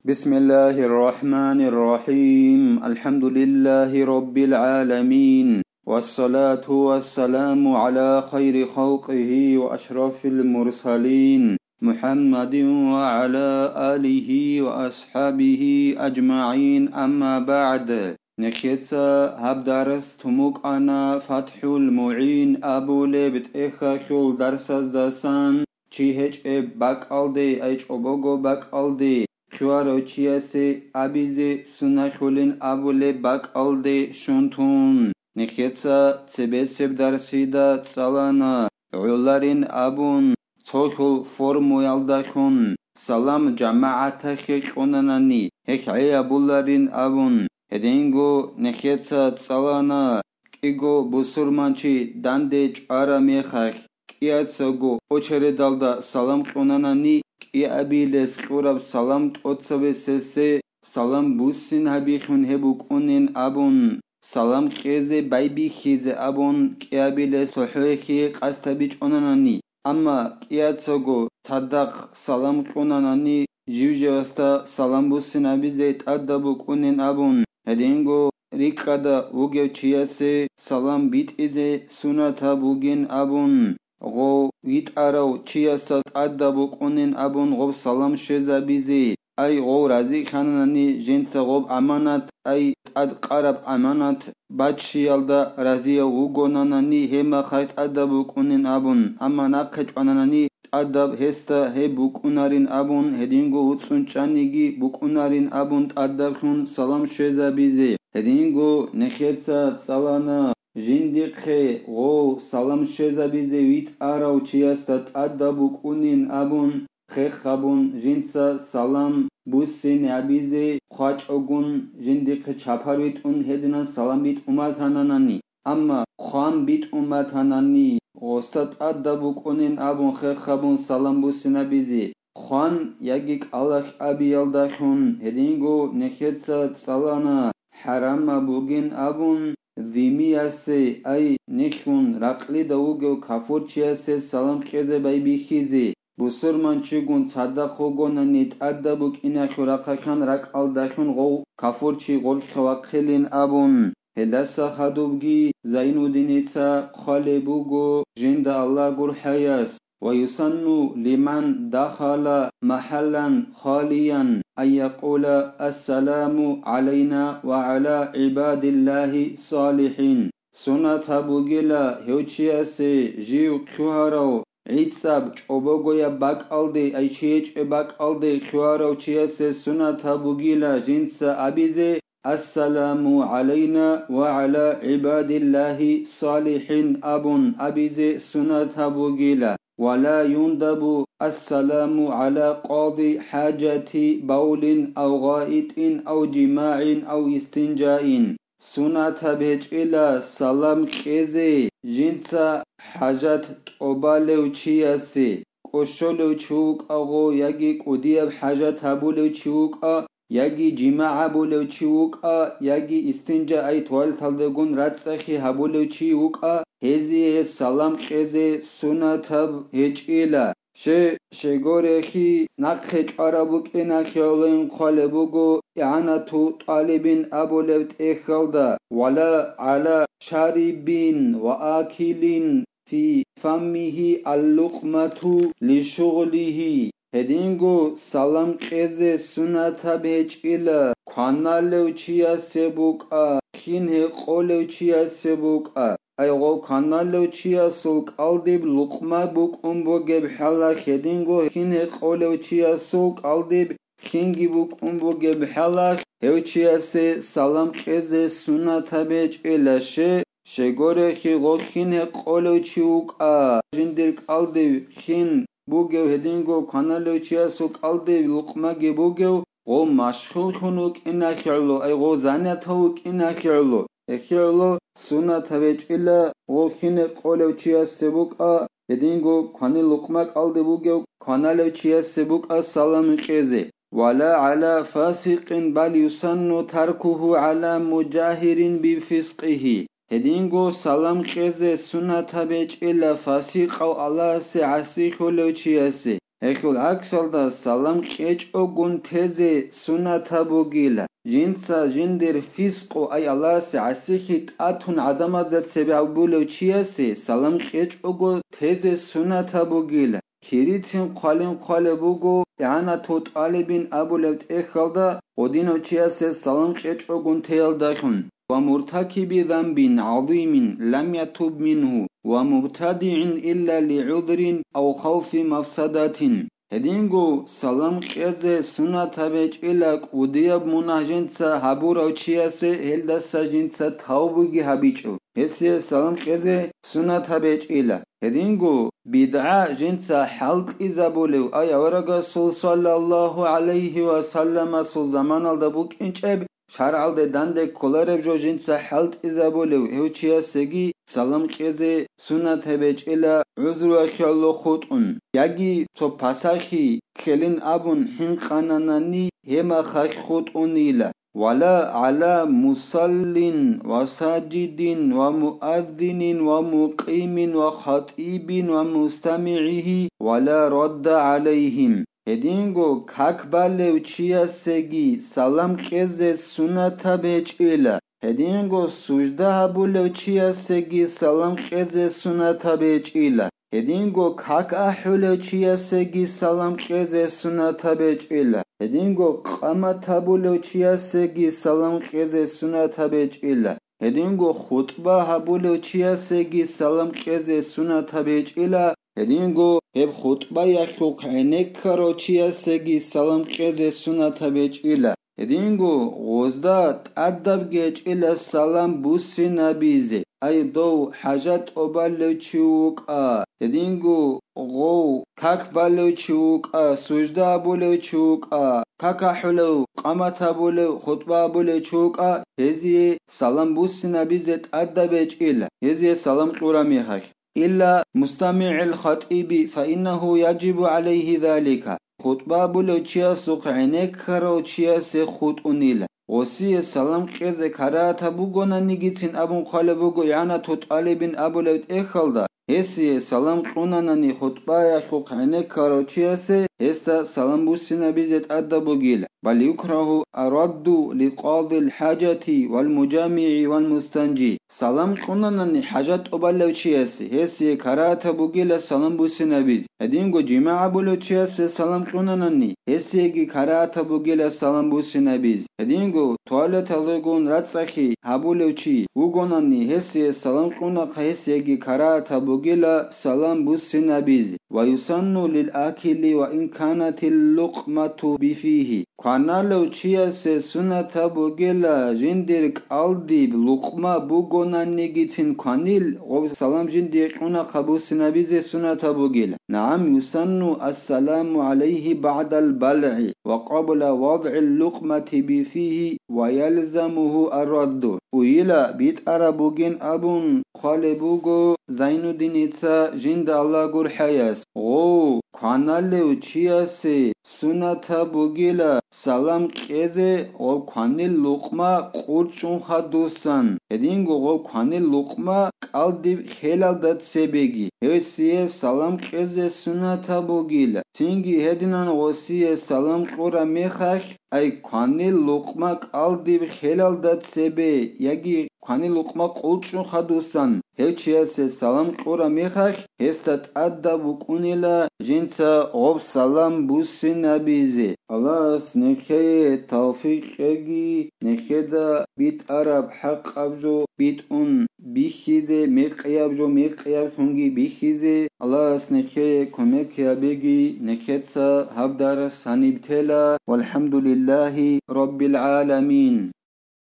بسم الله الرحمن الرحيم الحمد لله رب العالمين والصلاة والسلام على خير خلقه وأشرف المرسلين محمد وعلى آله وأصحابه أجمعين أما بعد نكيتسا هبدارس تموك أنا فتح المعين أبو لبت إخاخل درس الزسان چيهج باقالدي ايج اوبوغو باقالدي خواروچیاسه ابیزه سنخولین ابوله باقالده شونتون نخیتسا تبسب درسیدا تسالانا عولارین ابون توخل فرمویالداخون سلام جماعتا خیقونانانی هکعی ابولارین ابون هدینگو نخیتسا تسالانا کیگو بسرمانچی دانده چارا میخاک کیاتساگو اوچره دالدا سلام قونانانی კი აბილეს ყურაბ სალამ ტოცავესესე სალამ ბუსინ ჰაბიხუნ ჰებუკუნინ აბუნ სალამ ყეზე ბაიბიხიზე აბუნ კი აბილეს ჰოჰი ყასტაბიჭ ონანანი ამა კიაცოგო სადაყ სალამ ყუნანანი ჟივჟევასტა სალამ ბუსინ აბიზე ტადაბუკუნინ აბუნ ჰედინგო რიკადა უგევჩიასე სალამ ბიტიზე სუნათა ბუგინ აბუნ غو ویتاراو چیاسات ادبو کنین ابون غو سلام شزابیزی ای غو رازی خانانی جنس غو امانت ای اد قرب امانت بچیالدا رازی و گونانانی هما خایت ادبو کنین ابون اما نقچ آنانی ادب هستا هی بوکنارین ابون هدینگو وڅونچانیگی بوکنارین ابون ادب خون سلام شزابیزی هدینگو نخیتسا سالانا ჟინდიხე ღო სალამ შეზაბიზე ვით არავ ჩიასტათ ადაბუკუნინ აბუნ ხეხაბუნ ჟინცა სალამ ბუსინ აბიზე ხვაჭოგუნ ჟინდიხე ჩაფარვით უნ ჰედნა სალამ ბით უმათანანანი ამა ხვამ ბით უმათანანი ღოსტათ ადაბუკუნინ აბუნ ხეხაბუნ სალამ ბუსინ აბიზე ხვან იაგიკ ალახ აბიალდახუნ ჰედინგო ნეხეცა სალანა ჰარამა ბუგინ აბუნ ذیمیاسه ای نخون رقلی داوگو کافورچیاسه سلام خیزه بای بیخیزه بسرمان چگون صدق خوگونانیت ادبوک اینا خورقاکان رق آلداخون غو کافورچی غل خواقلین ابون هلسا خدوبگی زینودینیتسا خالبوگو جند الله گر حیاس ويسن لمن دخل محلا خاليا أن يقول السلام علينا وعلى عباد الله الصالحين سنة بوغيلا هوچياسي جيو كوهارو عيتساب چوبوغويا باك ألدي أي چيچ باك ألدي كوهارو چياسي سنة بوغيلا جنس أبيزي السلام علينا وعلى عباد الله الصالحين أبن أبيزي سنة بوغيلا ولا يندب السلام على قاضي حاجة بول أو غائط أو جماع أو استنجاء سنة بهجئلا سلام كيزي جنسا حاجات طبالو چياسي قشولو چوك أغو يجي قديب حاجات هبولو چوك يجي جماع بولو چوك يجي استنجاء أي توال تلدگون راتسخي هبولو چوك هزي سلام كيزي سنة بهجئلا شگورخی نقش عربوک نخیالین خالبوگو اعانتو طالبین ابولبت اخالدا ولا على شاربین و آکلین في فمه اللقمة لشغله هدینگو سلام قیزه سنت بهجئلا کانالو چیا سبوکا خینه قولو چیا سبوکا ایغو کانالو چیا سلک آلدیب لقمه بوک بوگب حالا خدینگو خینه قولو چیا سلک آلدیب خینگی بوک بوگب حالا هیو چیا سه سلام قیزه سنت بهجئلا شگوره خیغو خینه قولو چیوک جندرک آلدیب خین بوگو هدینگو کانالو چیا سلک آلدیب لقمه گی بوگو غو مشغول خونوک اینا خیرلو ایغو زانت هوک اینا خیرلو اخیرلو سنت بهجئلا غو خینه قولو چیا سبوک هدینگو کانی لقمه آلدی بوگو کانالو چیا سبوک سلام قیزه ولا على فاسق بل يسن تركه على مجاهر بفسقه هدینگو سلام قیزه سنت بهجئلا فاسق او الله سعسی خلو چیاسه ეხულ აქსალდა სალამ ყეჭოგუნ თეზე სუნათა ბოგილა ჟინცა ჟინდერ ფისყო აი ალასე ასიხი ტათუნ ადამაზაცები აბულევ ჩიასე სალამ ყეჭოგო თეზე სუნათა ბოგილა ქირიცინ ყვალე ბუგო ანა თოტალებინ აბულევ ეხალდა ოდინო ჩიასე სალამ ყეჭოგუნ თეალდახუნ ومرتكب ذنب عظيم لم يتب منه ومبتدع إلا لعذر أو خوف مفسدة هدينغو سلام قيزة سنة تبج إلا قديب مناجنسا هبورو چياسي هلدسا جنسا توبوغي هبيچو هسي سلام قيزة سنة تبج إلا هدينغو بدعا جنسا حلق إزابولو أي ورغا صلى الله عليه وسلم سل زمان الدبوك إنچب شرعالده دنده کلارب جو جنسا حلق إزابولو هوچياسيگي سلام قيزة سنة تبج إلا عذر أخيالو خطون ياگي تو پاساخي كلين أبون حنقاناناني هما خاك خطون إلا ولا على مصل وساجد ومؤذن ومقيم وخطيب ومستمعه ولا رد عليهم هدينغو كاكبالو چياسيگي سلام قيزة سنة بيچيلا هدينغو سجده هبولو چياسيگي سلام قيزة سنة بيچيلا هدينغو كاك أحولو چياسيگي سلام قيزة سنة بيچيلا هدينغو قامت هبولو چياسيگي سلام قيزة سنة بيچيلا هدينغو خطبه هبولو چياسيگي سلام قيزة سنة بيچيلا هدينغو هب خطبه يخوق عنكرو چياسيگي سلام قيزة سنة بيچيلا هدينغو غزدا تأدب گيچيلا سلام بوسي نبيزي أي دو حاجات أبالو چوكا هدينغو غو كاك بالو چوكا سجده بولو چوكا كاكا حلو قامت بولو خطبه بولو چوكا هزي سلام بوسي نبيزي تأدب گيچيلا هزي سلام قرامي حق إلا مستمع الخطيب فإنه يجب عليه ذلك خطبه بولو چياسوق عينك كرو چياسي خطونيلا وسي سلام قيزة كراتا بوغونا نيگيتين أبون قالبوغو يانا تطالبين أبولوت إخالدا هسي سلام قوناناني خطبه يخوق عينك كرو چياسي هستا سلام بوسي نبيزت أدبوغيلا بل يكره الرد لقاضي الحاجة والمجامع والمستنجي سلام قوناناني حاجات أبالو چياسي هسي كراتا بوغيلا سلام بوسي نبيز هدينغو جماعة بولو چياسي سلام قوناناني هسيگي كراتا بوغيلا سلام بوسي نبيز هدينغو توالت لغون راتساخي هبولو چي وغوناني هسي سلام قوناقا هسيگي كراتا بوغيلا سلام بوسي نبيز ويسن للآكل وإن كانت اللقمة بفيه قانالو چياسي سنة بوغيلا جندرك ألديب لقمة بوغوناني گيتين قانيل سلام جندرك قوناقا بوسي نبيز سنة بوغيلا نعم يسن السلام عليه بعد البلع وقبل وضع اللقمة بفيه ويلزمه الرد ويلا بيت أرابوغين أبون خالبوغو زين الدين جند الله قر حياس غو قانالو چياسي سنة بوغيلا سلام قيزة غو قانل لقمة قرچون خدوسان هدينغو غو قانل لقمة قلدب خلال دات سبيگي هسيه سلام قيزة سنة بوغيلا تنگي هدينان غوسيه سلام قرا ميخاخ أي قانل لقمة قلدب خلال دات سبي يگي قانل لقمة قرچون خدوسان هچياسي سلام قرا ميخاخ هستات أدب وكونيلا جنسا غب سلام بوسي نبيزي الله نكي توفيق اگي نكي دا بيت عرب حق ابجو بيت اون بيخيزي ميقياب جو ميقياب سونگي بيخيزي الله نكي كوميك يابيگي نكيتسا هبدار سانيبتلا والحمد لله رب العالمين